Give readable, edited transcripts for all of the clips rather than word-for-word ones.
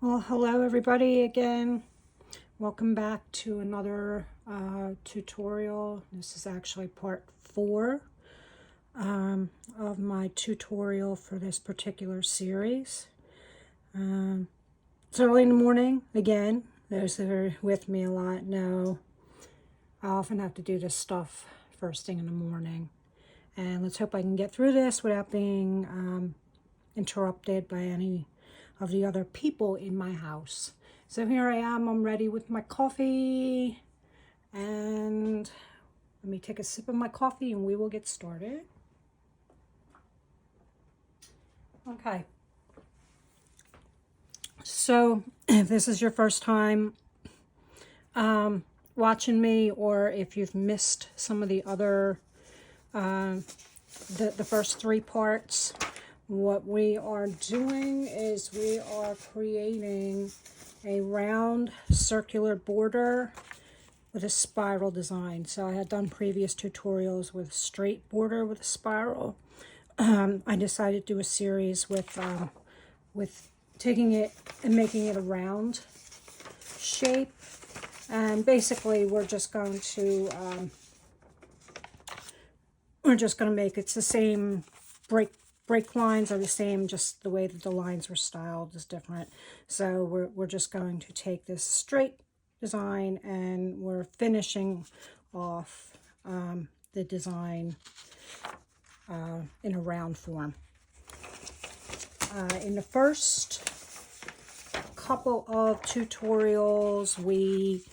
Well, hello everybody again. Welcome back to another tutorial. This is actually part 4 of my tutorial for this particular series. It's early in the morning again. Those that are with me a lot know I often have to do this stuff first thing in the morning. And let's hope I can get through this without being interrupted by any of the other people in my house. So here I am, I'm ready with my coffee, and let me take a sip of my coffee and we will get started. Okay, so if this is your first time watching me, or if you've missed some of the other the first 3 parts, what we are doing is we are creating a round circular border with a spiral design. So I had done previous tutorials with straight border with a spiral. I decided to do a series with taking it and making it a round shape. And basically we're just going to make it's the same break lines are the same, just the way that the lines were styled is different. So we're just going to take this straight design and we're finishing off the design in a round form. In the first couple of tutorials, we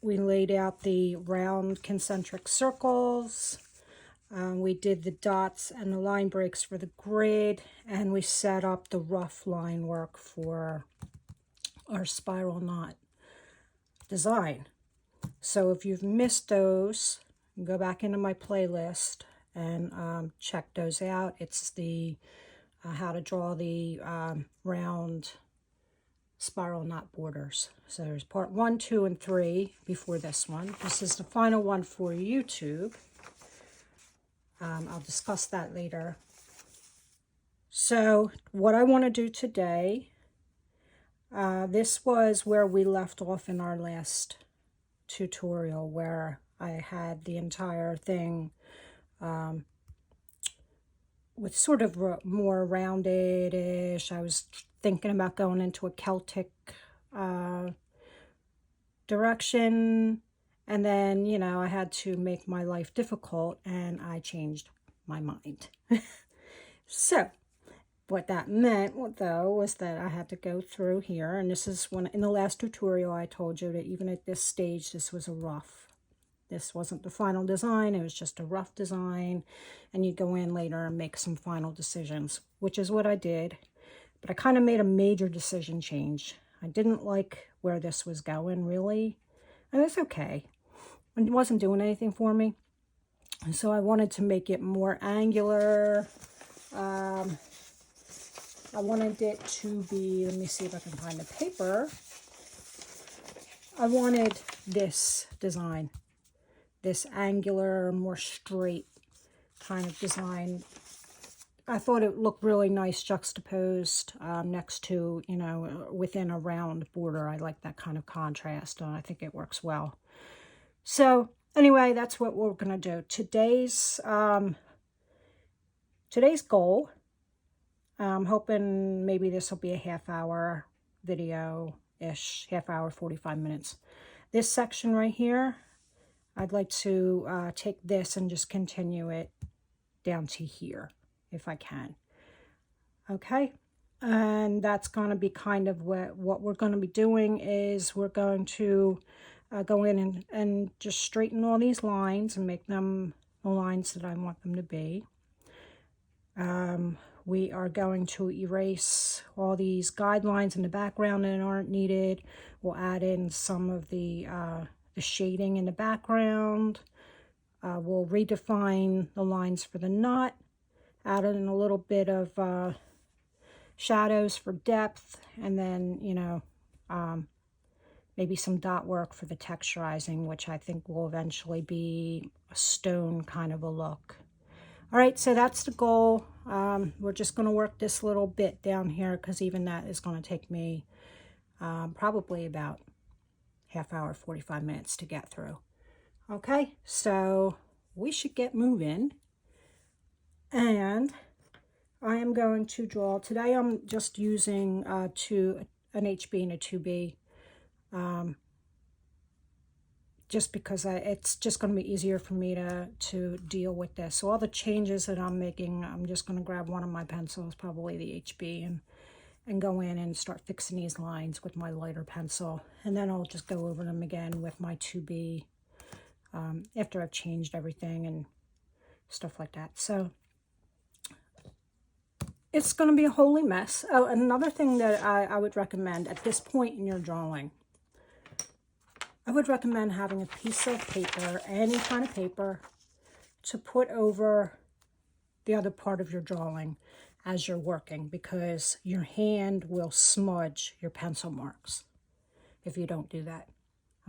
laid out the round concentric circles. We did the dots and the line breaks for the grid, and we set up the rough line work for our spiral knot design. So if you've missed those, go back into my playlist and check those out. It's the how to draw the round spiral knot borders. So there's part 1, 2, and 3 before this one. This is the final one for YouTube. I'll discuss that later. So what I want to do today, this was where we left off in our last tutorial, where I had the entire thing with sort of more rounded-ish. I was thinking about going into a Celtic direction. And then, you know, I had to make my life difficult and I changed my mind. So what that meant, though, was that I had to go through here. And this is when, in the last tutorial, I told you that even at this stage, this was a rough. This wasn't the final design. It was just a rough design. And you go in later and make some final decisions, which is what I did. But I kind of made a major decision change. I didn't like where this was going, really. And it's okay. It wasn't doing anything for me. So I wanted to make it more angular. I wanted it to be, let me see if I can find the paper. I wanted this design, this angular, more straight kind of design. I thought it looked really nice juxtaposed next to, you know, within a round border. I like that kind of contrast, and I think it works well. So anyway, that's what we're going to do. Today's goal, I'm hoping maybe this will be a half-hour video-ish, half-hour, 45 minutes. This section right here, I'd like to take this and just continue it down to here, if I can. Okay, and that's going to be kind of what we're going to be doing is we're going to go in and just straighten all these lines and make them the lines that I want them to be. We are going to erase all these guidelines in the background that aren't needed. We'll add in some of the shading in the background. We'll redefine the lines for the knot, add in a little bit of shadows for depth, and then, you know, maybe some dot work for the texturizing, which I think will eventually be a stone kind of a look. All right, so that's the goal. We're just going to work this little bit down here because even that is going to take me probably about half hour, 45 minutes to get through. Okay, so we should get moving. And I am going to draw, today I'm just using an HB and a 2B. Just because it's just going to be easier for me to deal with this. So all the changes that I'm making, I'm just going to grab one of my pencils, probably the HB, and go in and start fixing these lines with my lighter pencil. And then I'll just go over them again with my 2B after I've changed everything and stuff like that. So it's going to be a holy mess. Oh, another thing that I would recommend at this point in your drawing, I would recommend having a piece of paper, any kind of paper, to put over the other part of your drawing as you're working, because your hand will smudge your pencil marks if you don't do that.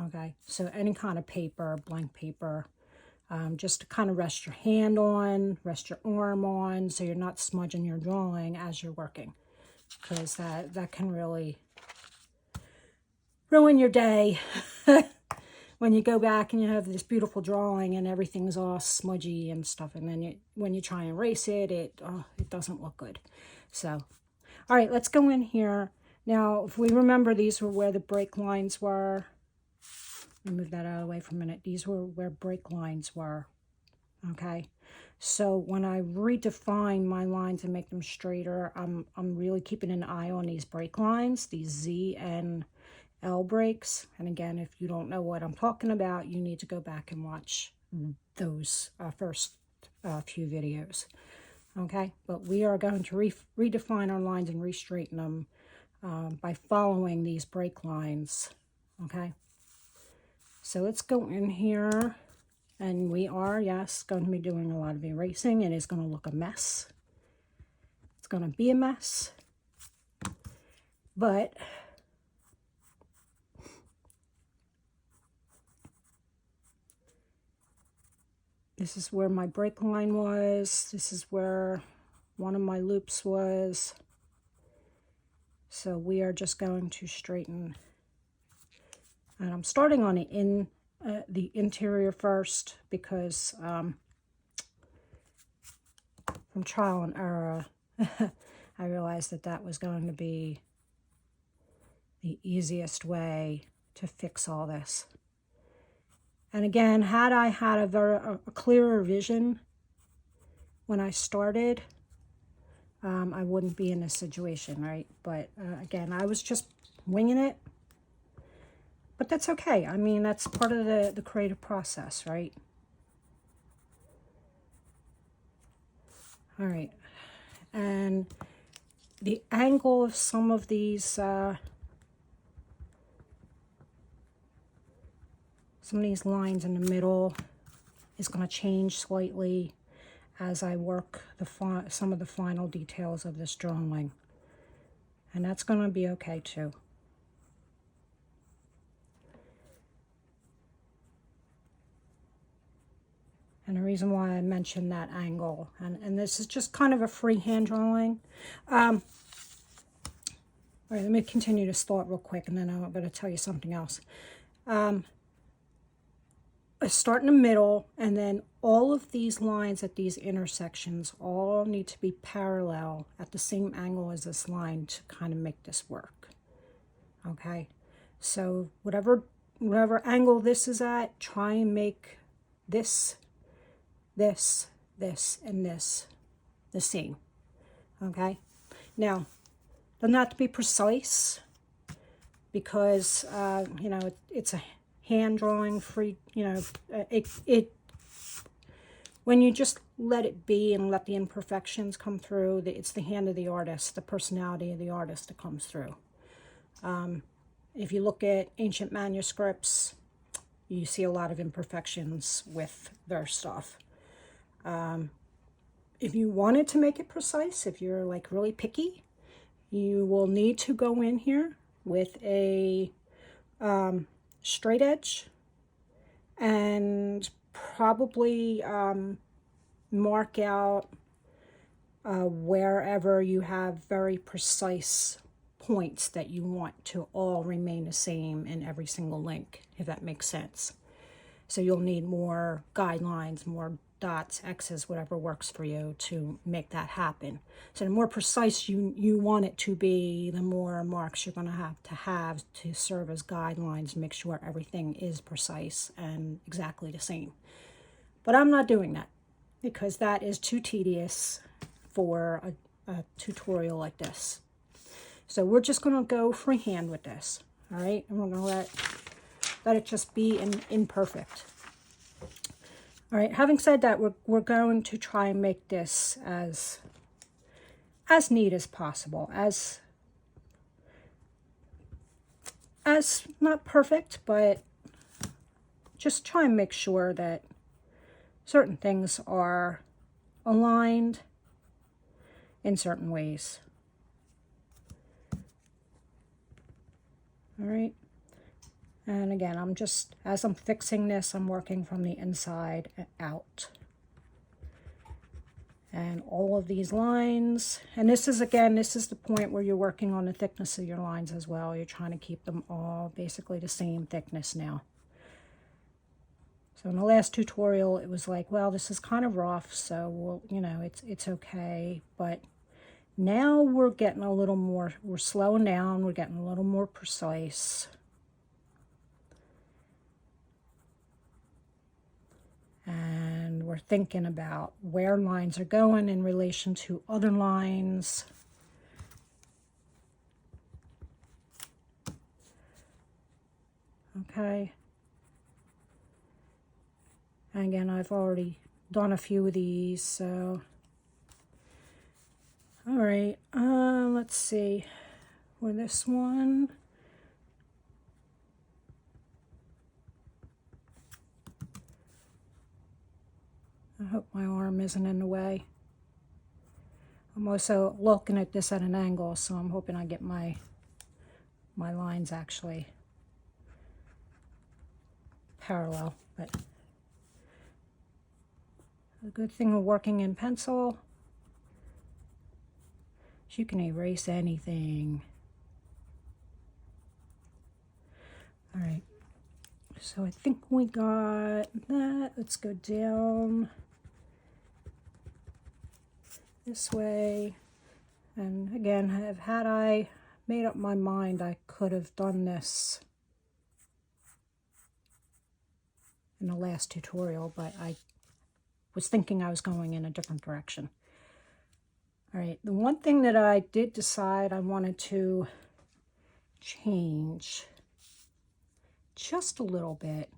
Okay, so any kind of paper, blank paper, just to kind of rest your hand on, rest your arm on, so you're not smudging your drawing as you're working, because that can really ruin your day when you go back and you have this beautiful drawing and everything's all smudgy and stuff, and then when you try and erase it, it doesn't look good. So, all right, let's go in here. Now, if we remember, these were where the break lines were. Let me move that out of the way for a minute. These were where break lines were, okay? So when I redefine my lines and make them straighter, I'm really keeping an eye on these break lines, these Z and L breaks. And again, if you don't know what I'm talking about, you need to go back and watch those first few videos, okay? But we are going to redefine our lines and re-straighten them by following these break lines, okay? So let's go in here, and we are, yes, going to be doing a lot of erasing. It is going to look a mess. It's going to be a mess, but this is where my break line was. This is where one of my loops was. So we are just going to straighten. And I'm starting on the interior first, because from trial and error, I realized that was going to be the easiest way to fix all this. And again, had I had a clearer vision when I started, I wouldn't be in this situation, right? But again, I was just winging it. But that's okay. I mean, that's part of the creative process, right? All right. And the angle of some of these lines in the middle is going to change slightly as I work some of the final details of this drawing. And that's going to be okay too. And the reason why I mentioned that angle, and this is just kind of a freehand drawing. All right, let me continue this thought real quick, and then I'm going to tell you something else. I start in the middle, and then all of these lines at these intersections all need to be parallel at the same angle as this line to kind of make this work. Okay, so whatever angle this is at, try and make this, and this the same. Okay, now doesn't have to be precise, because you know, it's a hand drawing, free, you know, when you just let it be and let the imperfections come through, it's the hand of the artist, the personality of the artist that comes through. If you look at ancient manuscripts, you see a lot of imperfections with their stuff. If you wanted to make it precise, if you're like really picky, you will need to go in here with a straight edge and probably mark out wherever you have very precise points that you want to all remain the same in every single link, if that makes sense. So you'll need more guidelines, more dots, X's, whatever works for you to make that happen. So the more precise you want it to be, the more marks you're going to have to serve as guidelines, make sure everything is precise and exactly the same. But I'm not doing that because that is too tedious for a tutorial like this. So we're just going to go freehand with this, all right? And we're going to let it just be imperfect. All right, having said that, we're going to try and make this as neat as possible, as not perfect, but just try and make sure that certain things are aligned in certain ways. All right. And again, as I'm fixing this, I'm working from the inside out. And all of these lines, and this is the point where you're working on the thickness of your lines as well. You're trying to keep them all basically the same thickness now. So in the last tutorial, it was like, well, this is kind of rough, so it's okay. But now we're getting a little more, we're slowing down, we're getting a little more precise. And we're thinking about where lines are going in relation to other lines. Okay. And again, I've already done a few of these, so. All right, let's see. For this one. I hope my arm isn't in the way. I'm also looking at this at an angle, so I'm hoping I get my lines actually parallel. But the good thing of working in pencil is you can erase anything. All right, so I think we got that. Let's go down this way. And again, had I made up my mind, I could have done this in the last tutorial, but I was thinking I was going in a different direction. All right, the one thing that I did decide I wanted to change just a little bit,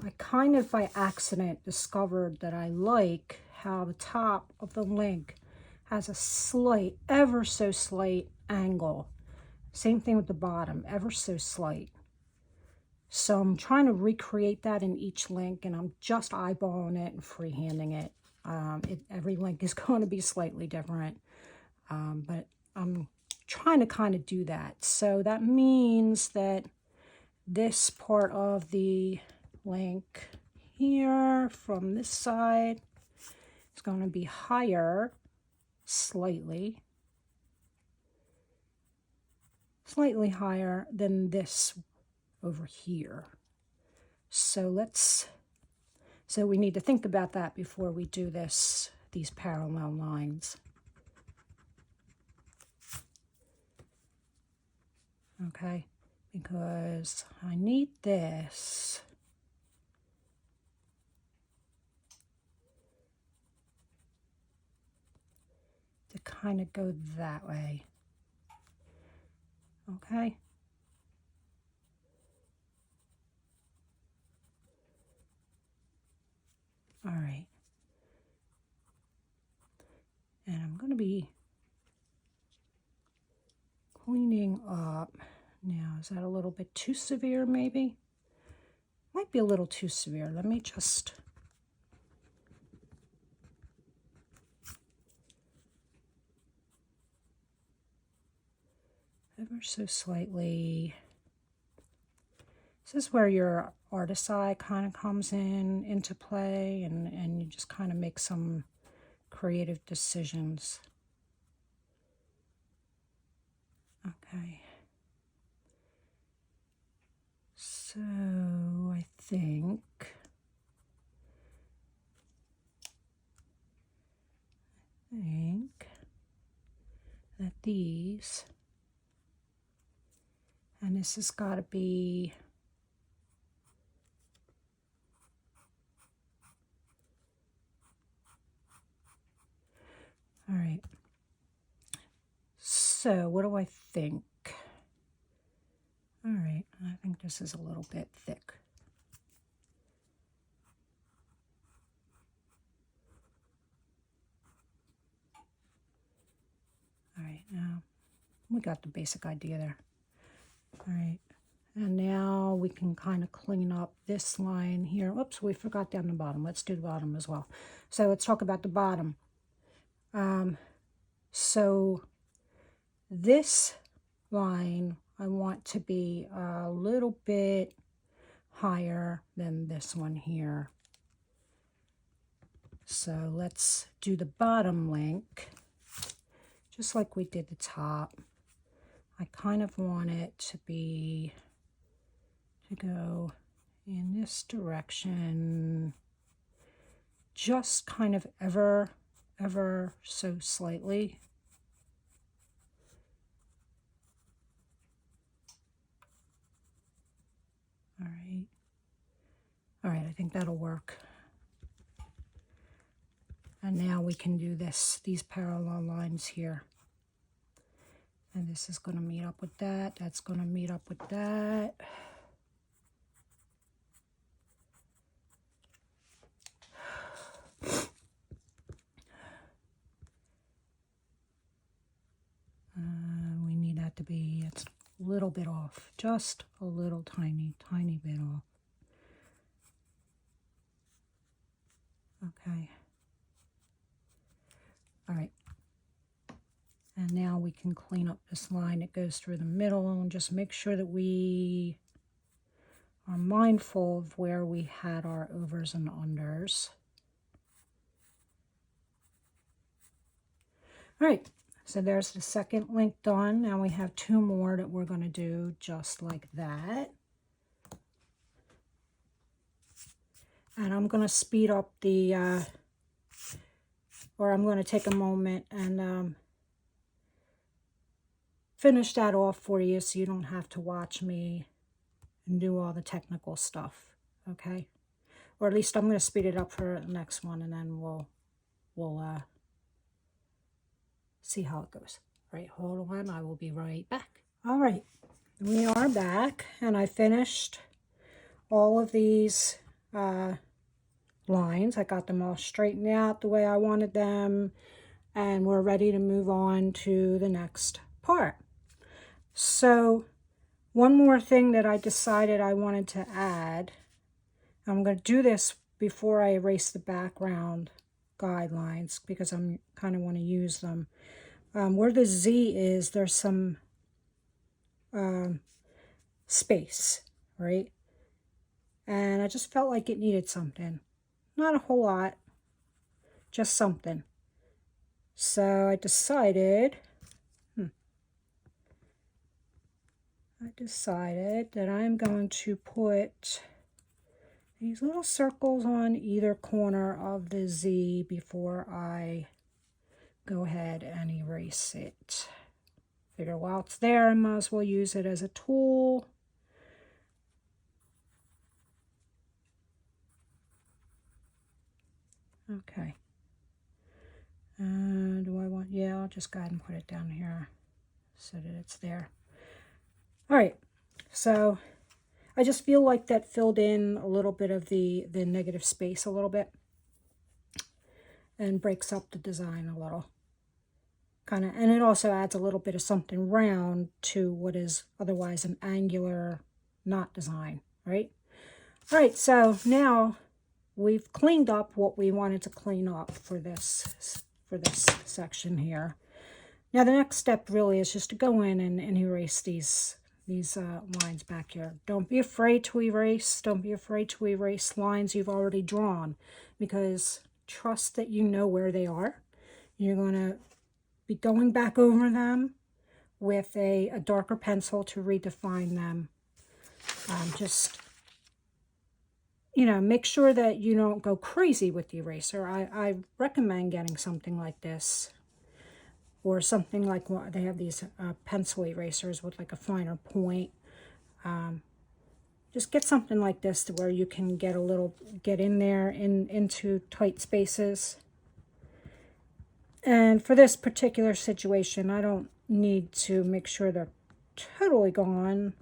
I kind of by accident discovered that I like how the top of the link has a slight, ever so slight angle. Same thing with the bottom, ever so slight. So I'm trying to recreate that in each link, and I'm just eyeballing it and freehanding it. Every link is going to be slightly different, but I'm trying to kind of do that. So that means that this part of the link here from this side is going to be higher slightly higher than this over here. So we need to think about that before we do these parallel lines. Okay, because I need this to kind of go that way. Okay. All right. And I'm going to be cleaning up. Now, is that a little bit too severe maybe? Might be a little too severe. Let me just ever so slightly This is where your artist's eye kind of comes into play, and you just kind of make some creative decisions. Okay. So I think that these, and this has got to be, all right. So what do I think? All right, I think this is a little bit thick. All right, now we got the basic idea there. All right, and now we can kind of clean up this line here. Oops, we forgot down the bottom. Let's do the bottom as well. So let's talk about the bottom. So this line I want to be a little bit higher than this one here. So let's do the bottom link just like we did the top. I kind of want it to go in this direction, just kind of ever so slightly. All right, I think that'll work. And now we can do these parallel lines here. And this is going to meet up with that. That's going to meet up with that. We need that to be, it's a little bit off. Just a little tiny bit off. Okay. All right. And now we can clean up this line that goes through the middle and just make sure that we are mindful of where we had our overs and unders. All right, so there's the second link done. Now we have 2 more that we're going to do just like that. And I'm going to speed up the, or I'm going to take a moment and finish that off for you so you don't have to watch me and do all the technical stuff, okay? Or at least I'm going to speed it up for the next one, and then we'll see how it goes. All right, hold on, I will be right back. All right, we are back, and I finished all of these lines. I got them all straightened out the way I wanted them, and we're ready to move on to the next part. So one more thing that I decided I wanted to add, I'm going to do this before I erase the background guidelines because I'm kind of want to use them. Where the Z is, there's some space, right? And I just felt like it needed something. Not a whole lot, just something. So I decided that I'm going to put these little circles on either corner of the Z before I go ahead and erase it. Figure while it's there, I might as well use it as a tool. Okay. Do I want, yeah, I'll just go ahead and put it down here so that it's there. All right, so I just feel like that filled in a little bit of the negative space a little bit and breaks up the design a little. Kind of, and it also adds a little bit of something round to what is otherwise an angular knot design, right? All right, so now we've cleaned up what we wanted to clean up for this section here. Now the next step really is just to go in and erase these these lines back here. Don't be afraid to erase. Don't be afraid to erase lines you've already drawn, because trust that you know where they are. You're going to be going back over them with a darker pencil to redefine them. Just, make sure that you don't go crazy with the eraser. I recommend getting something like this, or something like what they have, these pencil erasers with like a finer point. Just get something like this to where you can get in there into tight spaces. And for this particular situation, I don't need to make sure they're totally gone.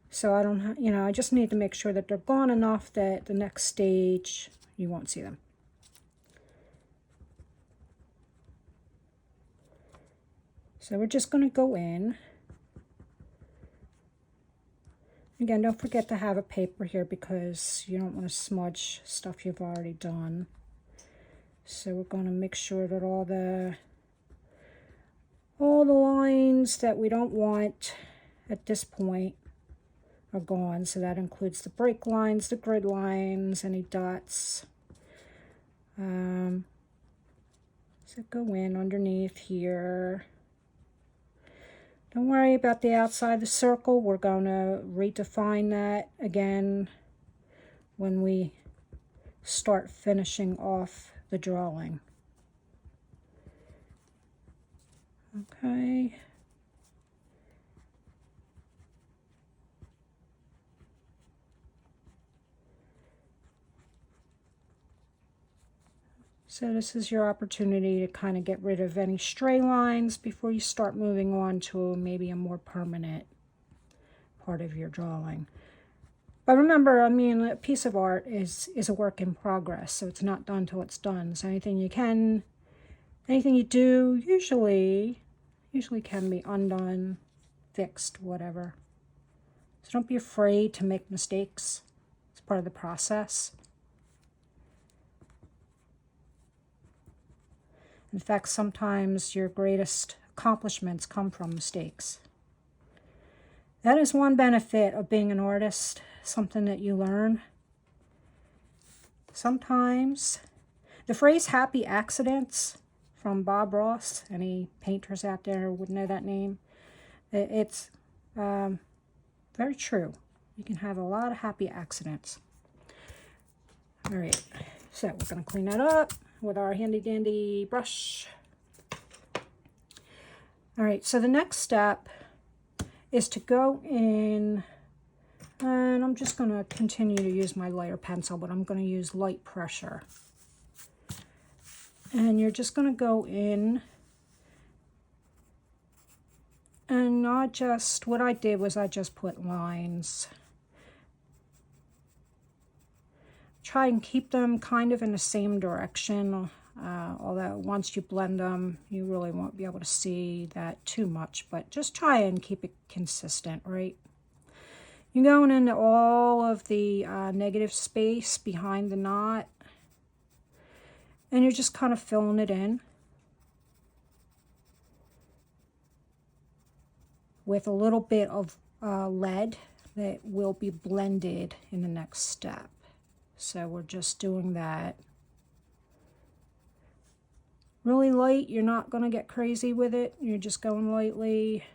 So I don't, I just need to make sure that they're gone enough that the next stage, you won't see them. So we're just going to go in. Again, don't forget to have a paper here because you don't want to smudge stuff you've already done. So we're going to make sure that all the lines that we don't want at this point are gone. So that includes the break lines, the grid lines, any dots. So go in underneath here. Don't worry about the outside of the circle. We're going to redefine that again when we start finishing off the drawing. Okay. So this is your opportunity to kind of get rid of any stray lines before you start moving on to maybe a more permanent part of your drawing. But remember, I mean, a piece of art is a work in progress, so it's not done till it's done. So anything you do usually can be undone, fixed, whatever. So don't be afraid to make mistakes. It's part of the process. In fact, sometimes your greatest accomplishments come from mistakes. That is one benefit of being an artist, something that you learn. Sometimes, the phrase happy accidents from Bob Ross, any painters out there would know that name. It's very true. You can have a lot of happy accidents. All right, so we're going to clean that up with our handy dandy brush. All right, so the next step is to go in, and I'm just going to continue to use my lighter pencil, but I'm going to use light pressure. And you're just going to go in, and what I did was I just put lines. Try and keep them kind of in the same direction, although once you blend them, you really won't be able to see that too much, but just try and keep it consistent, right? You're going into all of the negative space behind the knot, and you're just kind of filling it in with a little bit of lead that will be blended in the next step. So we're just doing that really light. You're not going to get crazy with it. You're just going lightly.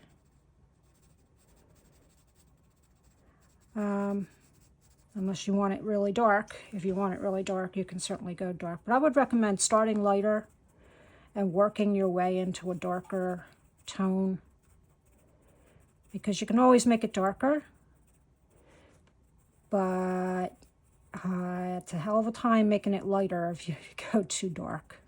Unless you want it really dark. If you want it really dark, you can certainly go dark. But I would recommend starting lighter and working your way into a darker tone, because you can always make it darker, but it's a hell of a time making it lighter if you go too dark.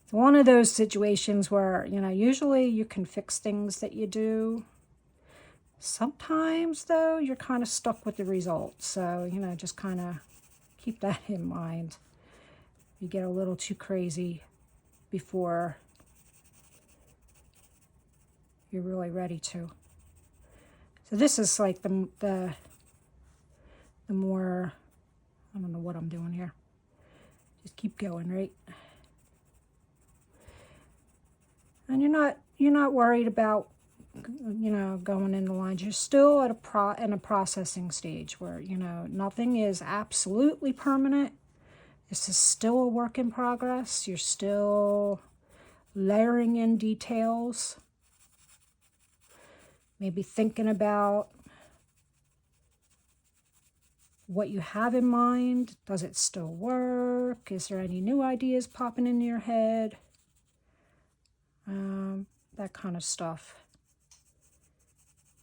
It's one of those situations where, usually you can fix things that you do. Sometimes, though, you're kind of stuck with the result. So, just kind of keep that in mind. You get a little too crazy before you're really ready to. So this is like the more, I don't know what I'm doing here. Just keep going, right? And you're not worried about, going in the lines. You're still at in a processing stage where, nothing is absolutely permanent. This is still a work in progress. You're still layering in details. Maybe thinking about what you have in mind. Does it still work? Is there any new ideas popping into your head? That kind of stuff.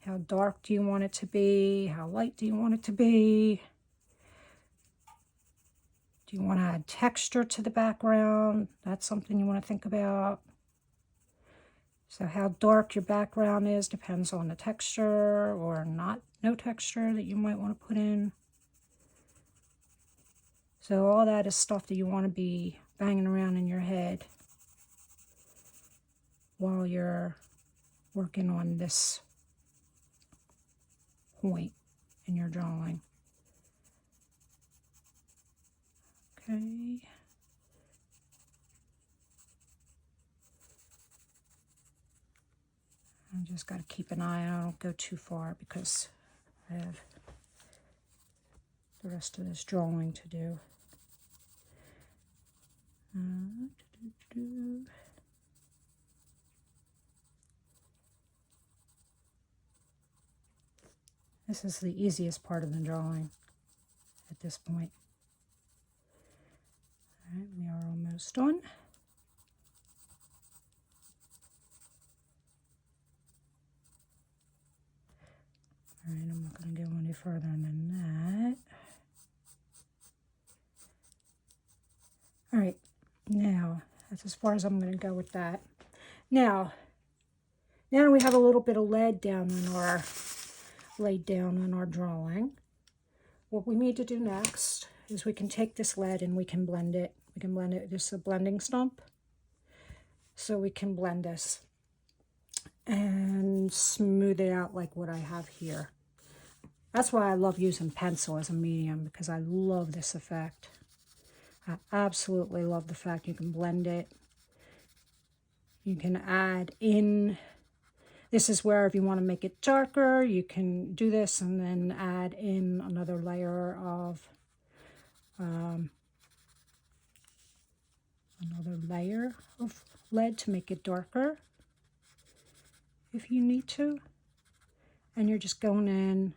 How dark do you want it to be? How light do you want it to be? Do you want to add texture to the background? That's something you want to think about. So how dark your background is depends on the texture or no texture that you might want to put in. So all that is stuff that you want to be banging around in your head while you're working on this point in your drawing. Okay. I just got to keep an eye. I don't go too far because I have the rest of this drawing to do. This is the easiest part of the drawing at this point. All right, we are almost done. All right, I'm not going to go any further than that. All right, now that's as far as I'm going to go with that. Now we have a little bit of laid down on our drawing. What we need to do next is we can take this lead and we can blend it. We can blend it. This is a blending stump. So we can blend this and smooth it out like what I have here. That's why I love using pencil as a medium, because I love this effect. I absolutely love the fact you can blend it. You can add in, this is where if you want to make it darker, you can do this and then add in another layer of lead to make it darker if you need to. And you're just going in.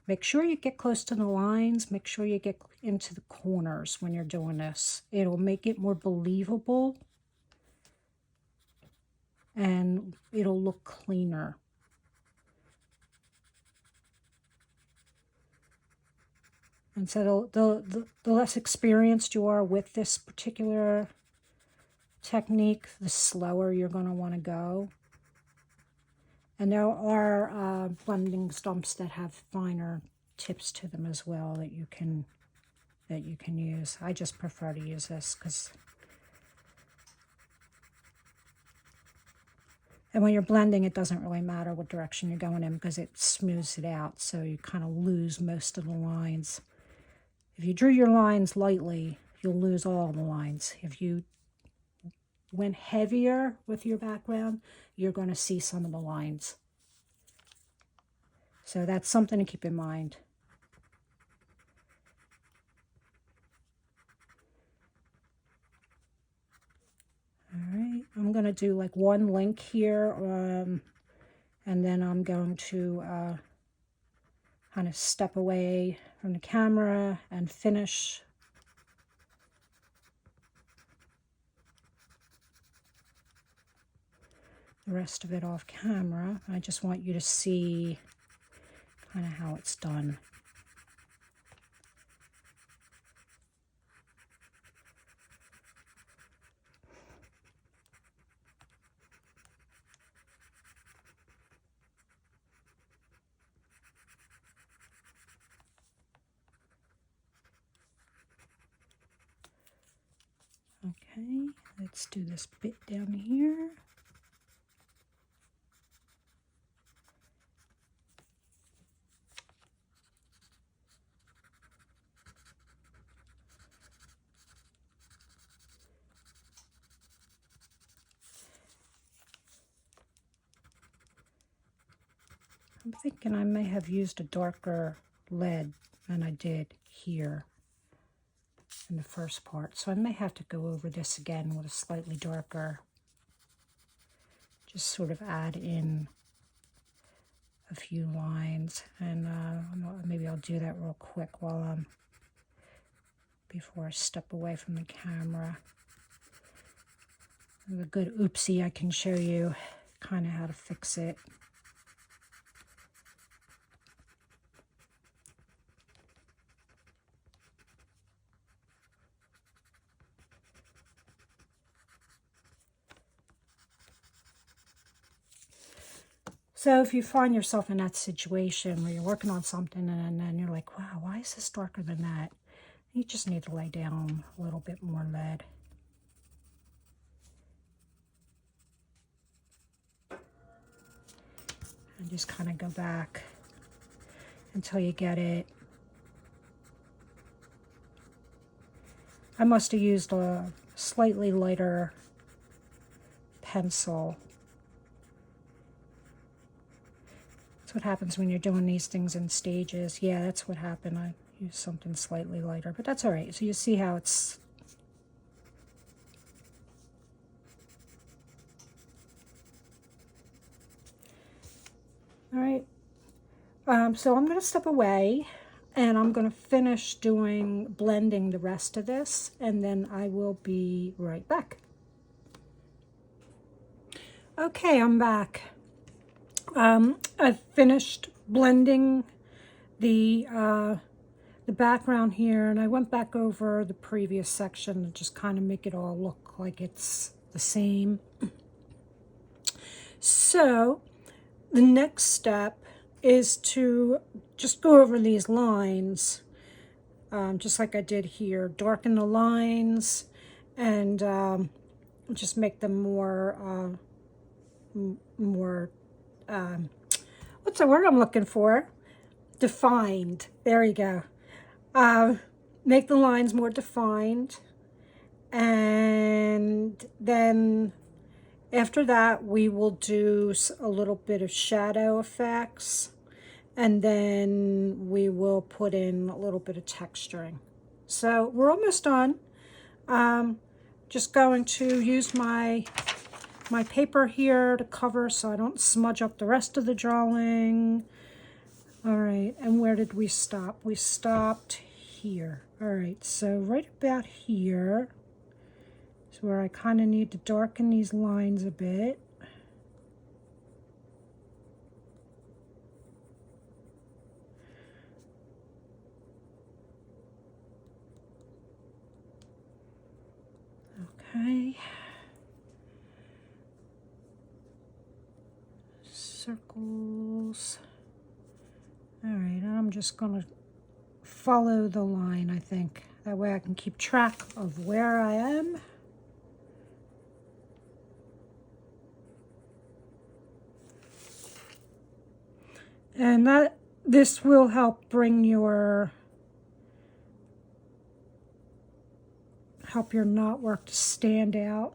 Make sure you get close to the lines. Make sure you get into the corners when you're doing this. It'll make it more believable and it'll look cleaner. And so the less experienced you are with this particular technique, the slower you're going to want to go. And there are blending stumps that have finer tips to them as well that you can use. I just prefer to use this because, and when you're blending, it doesn't really matter what direction you're going in because it smooths it out, so you kind of lose most of the lines. If you drew your lines lightly, you'll lose all the lines. If you went heavier with your background, you're going to see some of the lines. So that's something to keep in mind. All right, I'm going to do like one link here, and then I'm going to kind of step away from the camera and finish the rest of it off camera. I just want you to see kind of how it's done. Okay, let's do this bit down here. I'm thinking I may have used a darker lead than I did here in the first part. So I may have to go over this again with a slightly darker, just sort of add in a few lines. And maybe I'll do that real quick before I step away from the camera. With a good oopsie, I can show you kind of how to fix it. So if you find yourself in that situation where you're working on something and then you're like, wow, why is this darker than that? You just need to lay down a little bit more lead. And just kind of go back until you get it. I must have used a slightly lighter pencil. That's what happens when you're doing these things in stages. Yeah, that's what happened. I used something slightly lighter, but that's all right. So you see how it's... All right. So I'm going to step away and I'm going to finish blending the rest of this, and then I will be right back. Okay, I'm back. I've finished blending the background here, and I went back over the previous section to just kind of make it all look like it's the same. So the next step is to just go over these lines, just like I did here, darken the lines and just make them more, what's the word I'm looking for? Defined. There you go. Make the lines more defined. And then after that, we will do a little bit of shadow effects. And then we will put in a little bit of texturing. So we're almost done. Just going to use my paper here to cover so I don't smudge up the rest of the drawing. All right, and where did we stop? We stopped here. All right, so right about here is where I kind of need to darken these lines a bit. Okay. Circles. All right, I'm just going to follow the line, I think. That way I can keep track of where I am. And this will help bring your knot work to stand out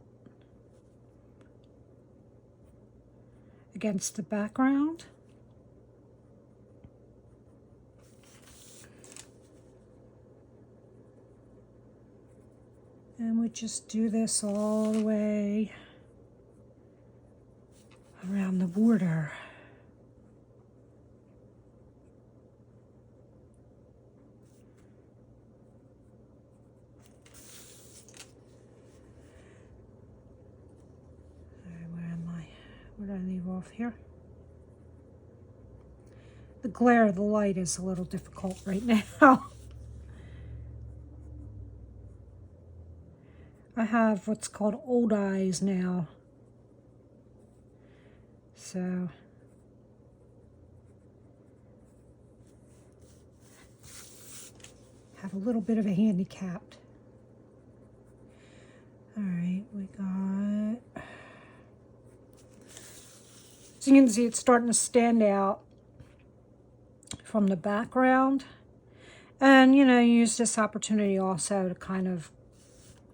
against the background. And we just do this all the way around the border. Where did I leave off here? The glare of the light is a little difficult right now. I have what's called old eyes now. So have a little bit of a handicap. All right, we got... So you can see it's starting to stand out from the background. And, use this opportunity also to kind of,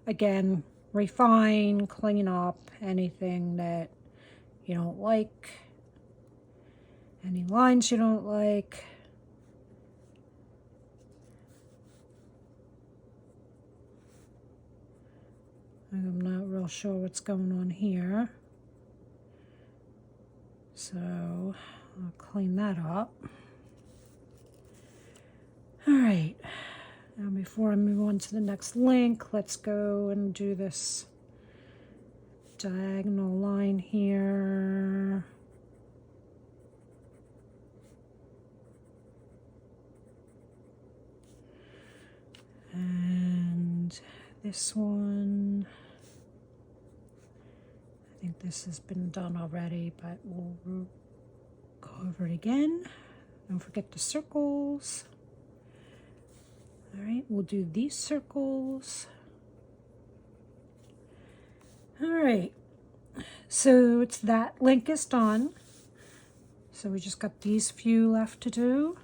again, refine, clean up anything that you don't like. Any lines you don't like. I'm not real sure what's going on here. So I'll clean that up. All right. Now before I move on to the next link, let's go and do this diagonal line here. And this one, I think this has been done already, but we'll go over it again. Don't forget the circles. All right, we'll do these circles. All right, so it's that link is done. So we just got these few left to do.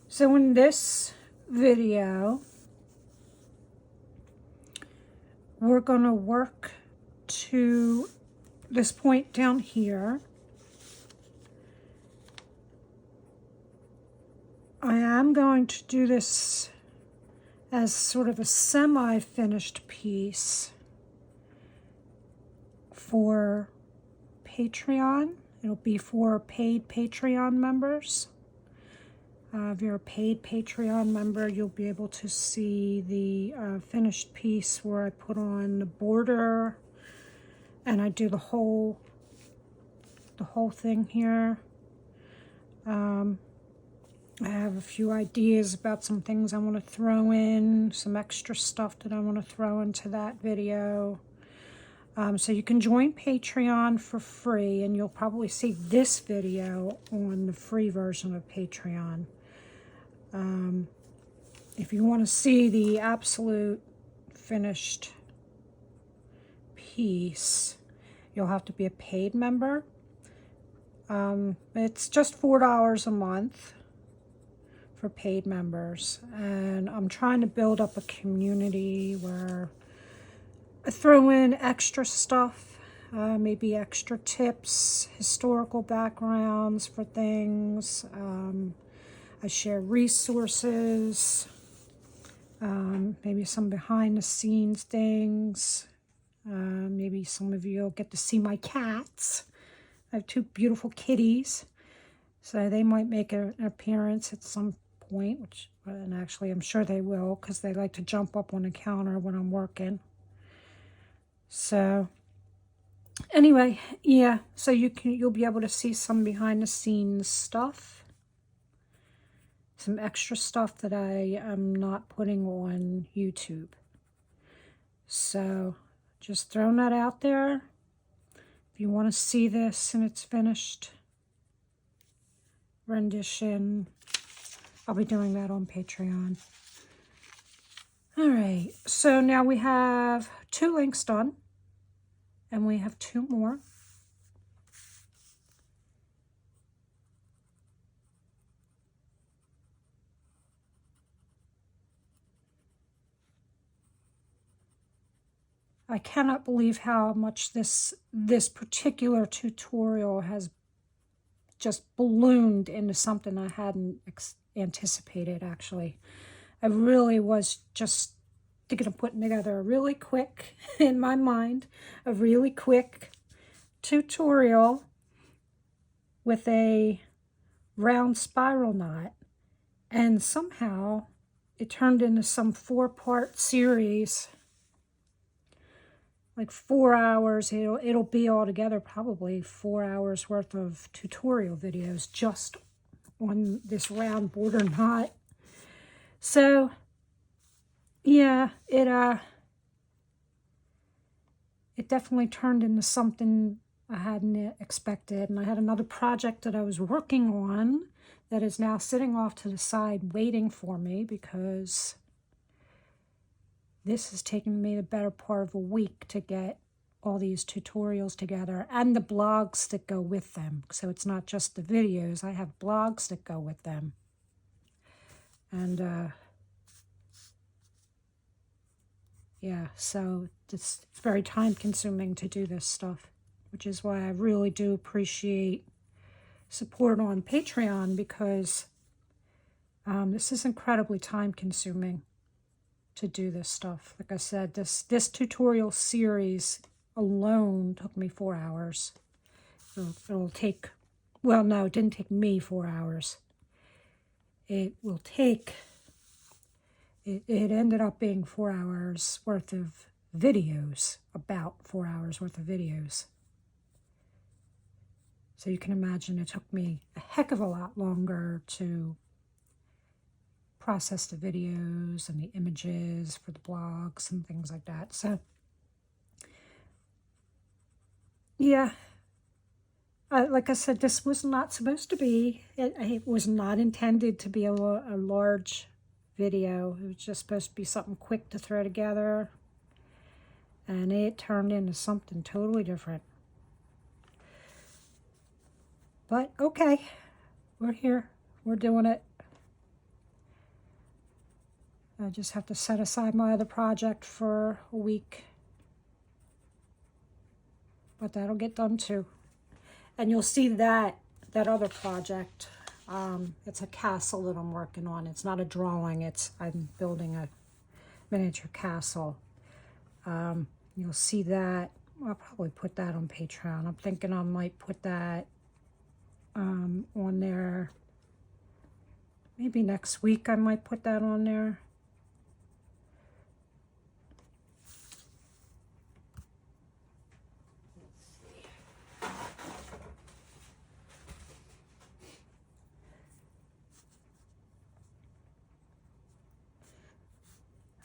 So in this video, we're going to work to this point down here. I am going to do this as sort of a semi-finished piece for Patreon. It'll be for paid Patreon members. If you're a paid Patreon member, you'll be able to see the finished piece where I put on the border and I do the whole thing here. I have a few ideas about some things I want to throw in, some extra stuff that I want to throw into that video. So you can join Patreon for free, and you'll probably see this video on the free version of Patreon. If you want to see the absolute finished piece, you'll have to be a paid member. It's just $4 a month for paid members, and I'm trying to build up a community where I throw in extra stuff, maybe extra tips, historical backgrounds for things. I share resources, maybe some behind the scenes things. Maybe some of you will get to see my cats. I have 2 beautiful kitties, so they might make an appearance at some point, and actually I'm sure they will, because they like to jump up on the counter when I'm working. So anyway, yeah, so you'll be able to see some behind the scenes stuff, some extra stuff that I am not putting on YouTube. So just throwing that out there. If you want to see this in its finished rendition, I'll be doing that on Patreon. All right, so now we have 2 links done, and we have 2 more. I cannot believe how much this particular tutorial has just ballooned into something I hadn't anticipated, actually. I really was just thinking of putting together a really quick, in my mind, a really quick tutorial with a round spiral knot, and somehow it turned into some 4-part series, like 4 hours. It'll be altogether probably 4 hours worth of tutorial videos just on this round border knot. So yeah, it definitely turned into something I hadn't expected. And I had another project that I was working on that is now sitting off to the side waiting for me, because this has taken me the better part of a week to get all these tutorials together and the blogs that go with them. So it's not just the videos. I have blogs that go with them. And yeah, so it's very time consuming to do this stuff, which is why I really do appreciate support on Patreon, because this is incredibly time consuming to do this stuff. Like I said, this tutorial series alone took me 4 hours. It'll take, well, no, it didn't take me 4 hours. It will take, it ended up being 4 hours worth of videos, about 4 hours worth of videos. So you can imagine it took me a heck of a lot longer to process the videos and the images for the blogs and things like that. So, yeah, like I said, this was not supposed to be, it was not intended to be a large video. It was just supposed to be something quick to throw together, and it turned into something totally different. But okay, we're here, we're doing it. I just have to set aside my other project for a week. But that'll get done too. And you'll see that other project. It's a castle that I'm working on. It's not a drawing. I'm building a miniature castle. You'll see that. I'll probably put that on Patreon. I'm thinking I might put that on there. Maybe next week I might put that on there.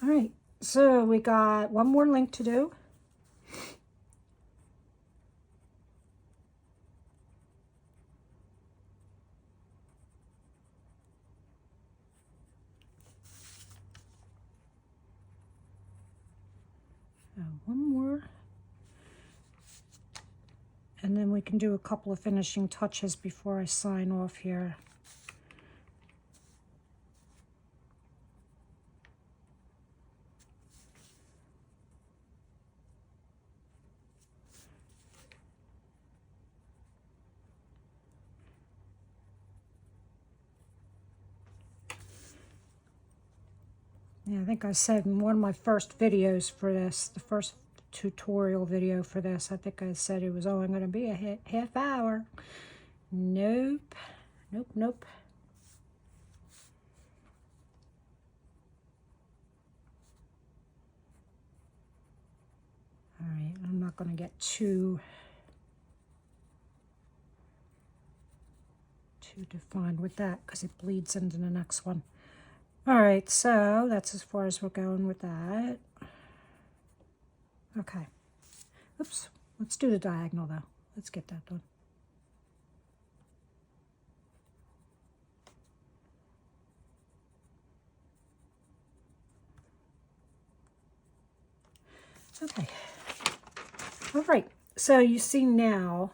All right, so we got one more link to do. One more. And then we can do a couple of finishing touches before I sign off here. Yeah, I think I said in one of my first videos for this, the first tutorial video for this, I think I said it was only going to be a half hour. Nope. Nope, nope. All right, I'm not going to get too defined with that because it bleeds into the next one. All right, so that's as far as we're going with that. Okay. Oops. Let's do the diagonal, though. Let's get that done. Okay. All right. So you see now,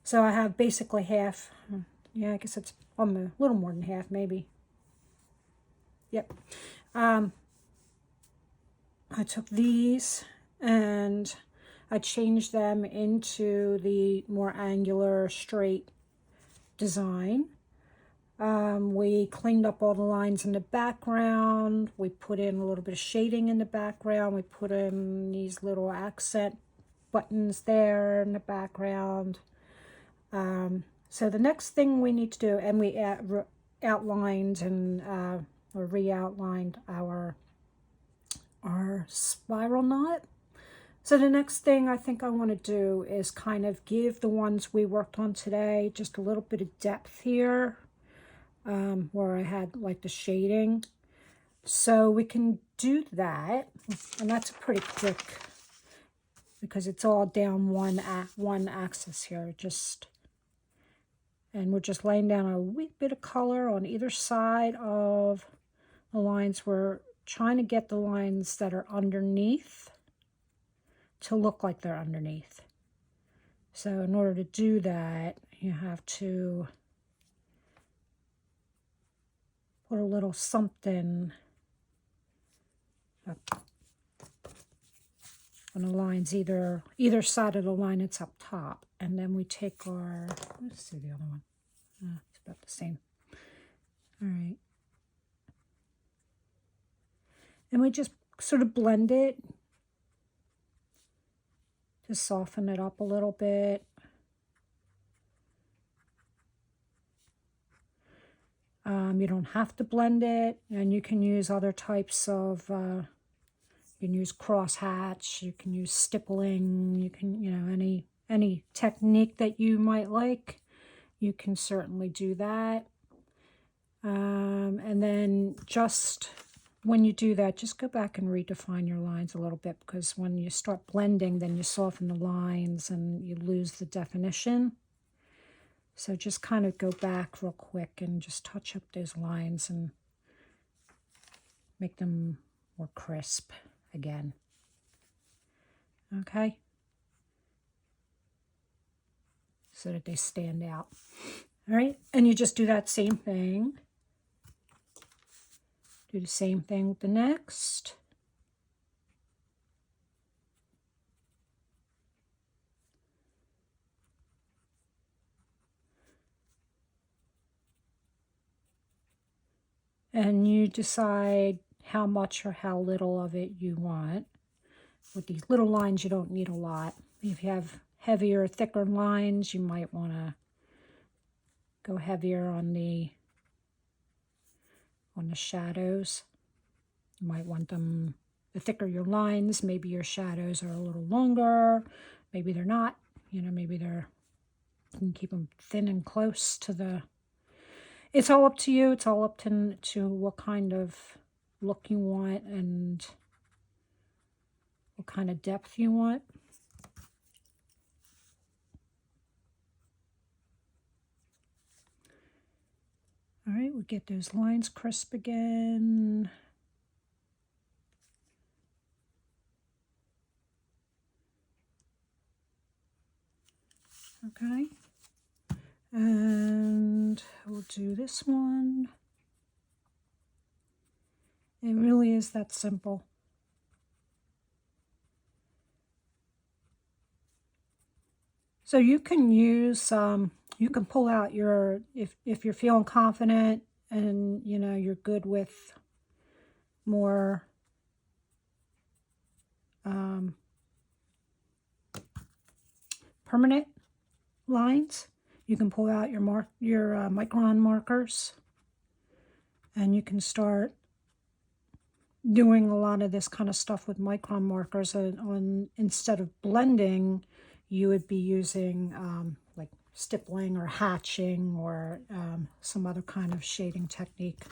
so I have basically half. Yeah, I guess it's a little more than half, maybe. Yep. I took these and I changed them into the more angular, straight design. We cleaned up all the lines in the background. We put in a little bit of shading in the background. We put in these little accent buttons there in the background. So the next thing we need to do, and we outlined and or re-outlined our spiral knot. So the next thing I think I want to do is kind of give the ones we worked on today just a little bit of depth here, where I had like the shading. So we can do that, and that's pretty quick because it's all down one axis here, and we're just laying down a wee bit of color on either side of the lines. We're trying to get the lines that are underneath to look like they're underneath. So in order to do that, you have to put a little something up on the lines, either side of the line that's up top. And then we take our, let's see the other one. It's about the same. All right. And we just sort of blend it to soften it up a little bit. You don't have to blend it, and you can use other types of, you can use crosshatch, you can use stippling, you can, you know, any technique that you might like, you can certainly do that. And then just when you do that, just go back and redefine your lines a little bit, because when you start blending, then you soften the lines and you lose the definition. So just kind of go back real quick and just touch up those lines and make them more crisp again. Okay? So that they stand out. All right? And you just do that same thing. Do the same thing with the next. And you decide how much or how little of it you want. With these little lines, you don't need a lot. If you have heavier, thicker lines, you might want to go heavier on the shadows. You might want them, the thicker your lines, maybe your shadows are a little longer, maybe they're not. You know, maybe you can keep them thin and close to the, it's all up to you. It's all up to what kind of look you want and what kind of depth you want. All right, we get those lines crisp again. Okay. And we'll do this one. It really is that simple. So you can use, you can pull out your, if you're feeling confident and, you know, you're good with more permanent lines, you can pull out your micron markers, and you can start doing a lot of this kind of stuff with micron markers. Instead of blending, you would be using like stippling or hatching or some other kind of shading technique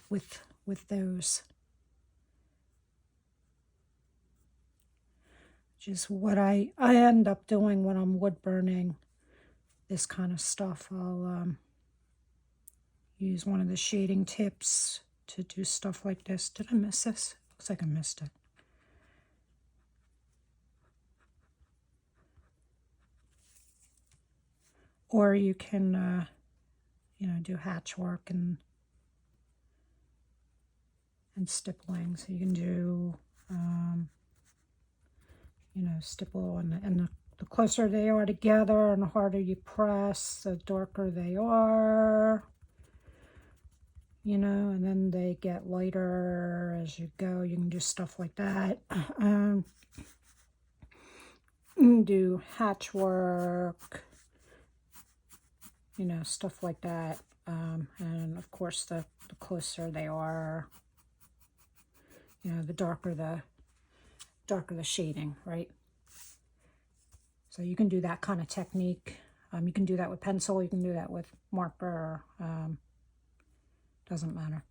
with those. Which is what I end up doing when I'm wood burning this kind of stuff. I'll use one of the shading tips to do stuff like this. Did I miss this? Looks like I missed it. Or you can, you know, do hatch work and stippling. So you can do, you know, stipple, and the closer they are together and the harder you press, the darker they are. You know, and then they get lighter as you go. You can do stuff like that. You can do hatch work, you know, stuff like that. And of course, the closer they are, you know, the darker the shading, right? So you can do that kind of technique. You can do that with pencil. You can do that with marker. Doesn't matter.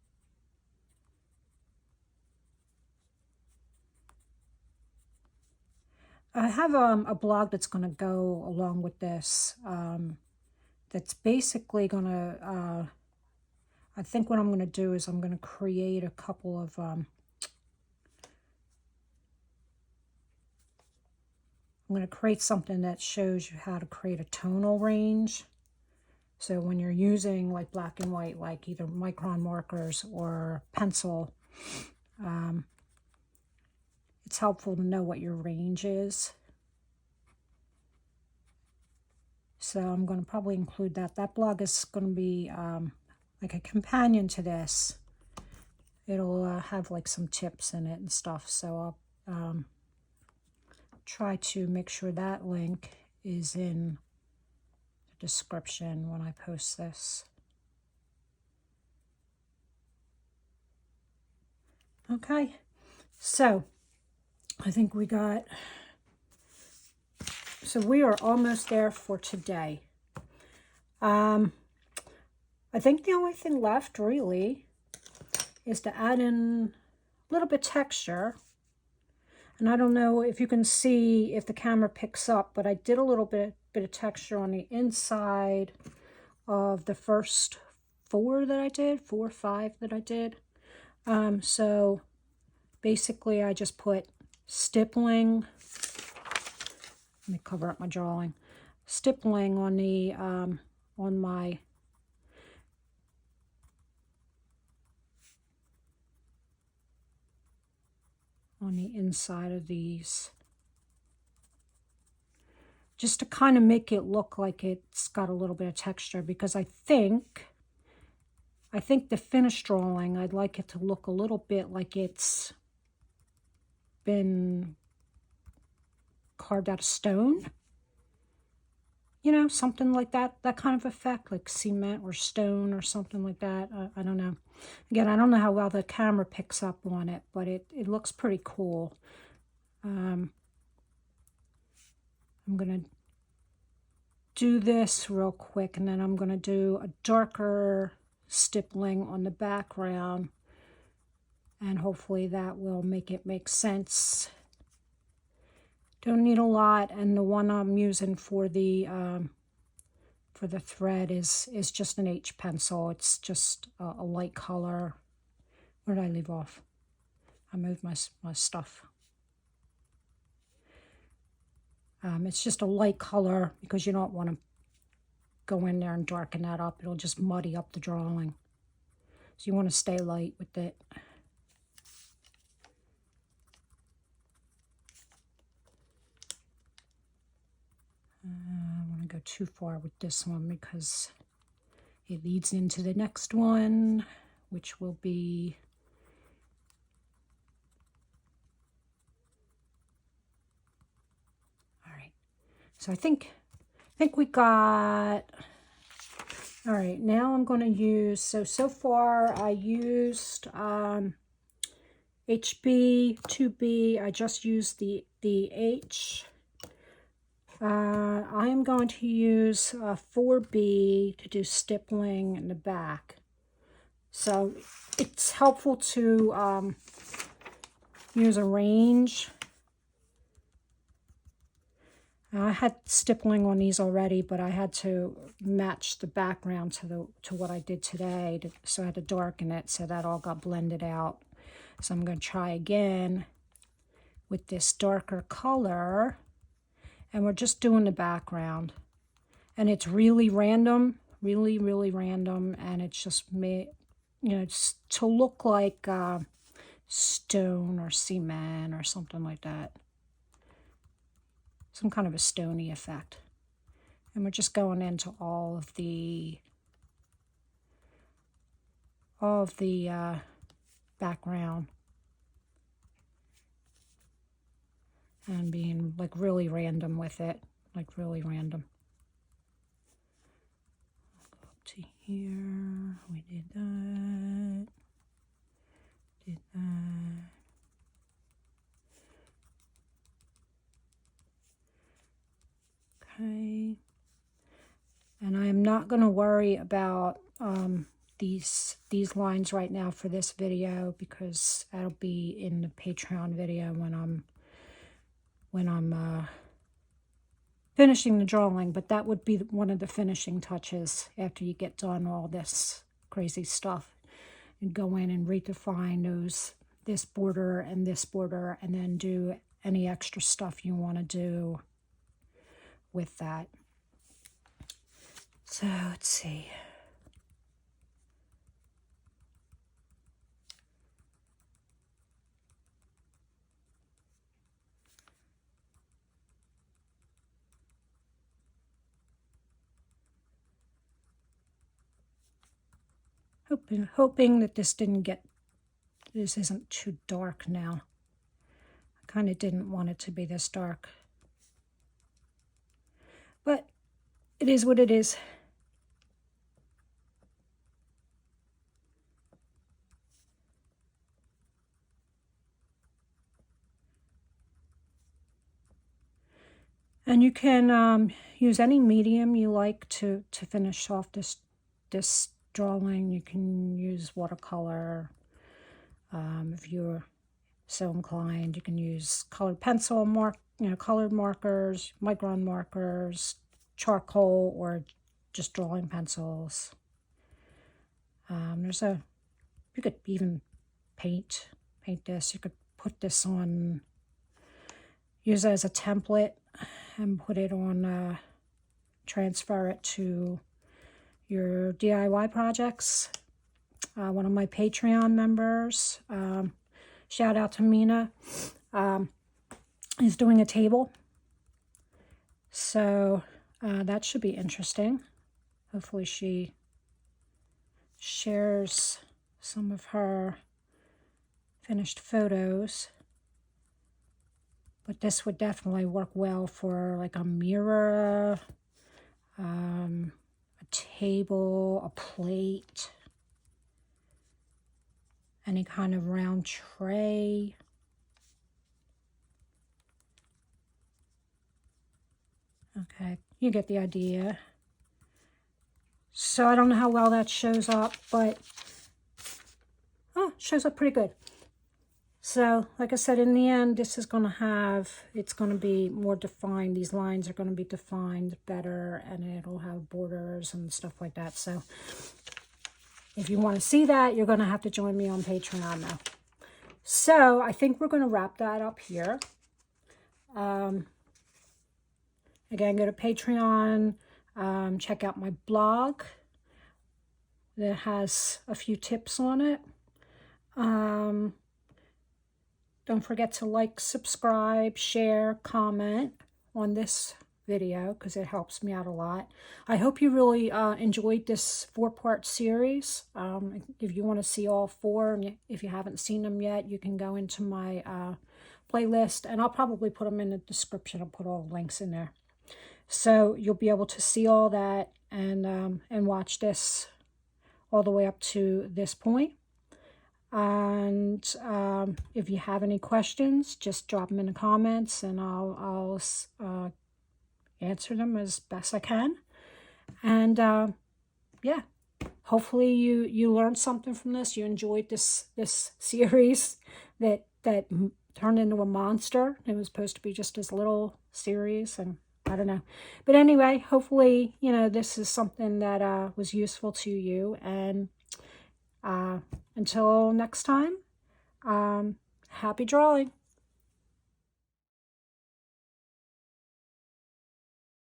I have a blog that's going to go along with this. That's basically going to, I think what I'm going to do is I'm going to create a couple of I'm going to create something that shows you how to create a tonal range. So when you're using like black and white, like either micron markers or pencil, it's helpful to know what your range is. So I'm going to probably include that. That blog is going to be like a companion to this. It'll have like some tips in it and stuff. So I'll try to make sure that link is in the description when I post this. Okay, so I think we got, so we are almost there for today. I think the only thing left really is to add in a little bit texture. And I don't know if you can see if the camera picks up, but I did a little bit of texture on the inside of the first four or five that I did. So basically I just put stippling, let me cover up my drawing, stippling on the, on the inside of these, just to kind of make it look like it's got a little bit of texture, because I think the finished drawing, I'd like it to look a little bit like it's been carved out of stone. You know, something like that kind of effect, like cement or stone or something like that. I don't know. Again, I don't know how well the camera picks up on it, but it looks pretty cool. I'm going to do this real quick, and then I'm going to do a darker stippling on the background, and hopefully that will make it make sense. Don't need a lot, and the one I'm using for the thread is just an H pencil. It's just a light color. Where did I leave off? I moved my stuff. It's just a light color because you don't want to go in there and darken that up. It'll just muddy up the drawing. So you want to stay light with it. I want to go too far with this one because it leads into the next one, which will be all right. So I think we got, all right, now I'm going to use, so far I used HB, 2B, I just used the H. I am going to use 4B to do stippling in the back. So it's helpful to use a range. I had stippling on these already, but I had to match the background to what I did today, so I had to darken it so that all got blended out. So I'm going to try again with this darker color, and we're just doing the background. And it's really random, really random, and it's just made, you know, it's to look like stone or cement or something like that. Some kind of a stony effect. And we're just going into all of the background and being like really random with it, like really random. I'll go up to here. We did that. Did that. Okay, and I am not going to worry about these lines right now for this video, because that'll be in the Patreon video when I'm finishing the drawing. But that would be one of the finishing touches after you get done all this crazy stuff, and go in and redefine this border, and then do any extra stuff you want to do with that. So let's see. Hoping that this isn't too dark now. I kind of didn't want it to be this dark. But it is what it is. And you can use any medium you like to finish off this drawing. You can use watercolor. If you're so inclined, you can use colored pencil, colored markers, micron markers, charcoal, or just drawing pencils. You could even paint this. You could put this on, use it as a template and put it on, transfer it to your DIY projects. One of my Patreon members, shout out to Mina, is doing a table. So that should be interesting. Hopefully she shares some of her finished photos. But this would definitely work well for like a mirror, a table, a plate, any kind of round tray. Okay, you get the idea. So I don't know how well that shows up, but it shows up pretty good. So, like I said, in the end, this is going to it's going to be more defined. These lines are going to be defined better, and it'll have borders and stuff like that. So, if you want to see that, you're going to have to join me on Patreon now. So, I think we're going to wrap that up here. Again, go to Patreon, check out my blog that has a few tips on it. Don't forget to like, subscribe, share, comment on this video because it helps me out a lot. I hope you really enjoyed this 4-part series. If you want to see all 4, and if you haven't seen them yet, you can go into my playlist, and I'll probably put them in the description. I'll put all the links in there. So you'll be able to see all that and watch this all the way up to this point. And if you have any questions, just drop them in the comments, and I'll answer them as best I can. And yeah, hopefully you learned something from this. You enjoyed this series that turned into a monster. It was supposed to be just this little series, and I don't know. But anyway, hopefully, this is something that was useful to you. And until next time, happy drawing.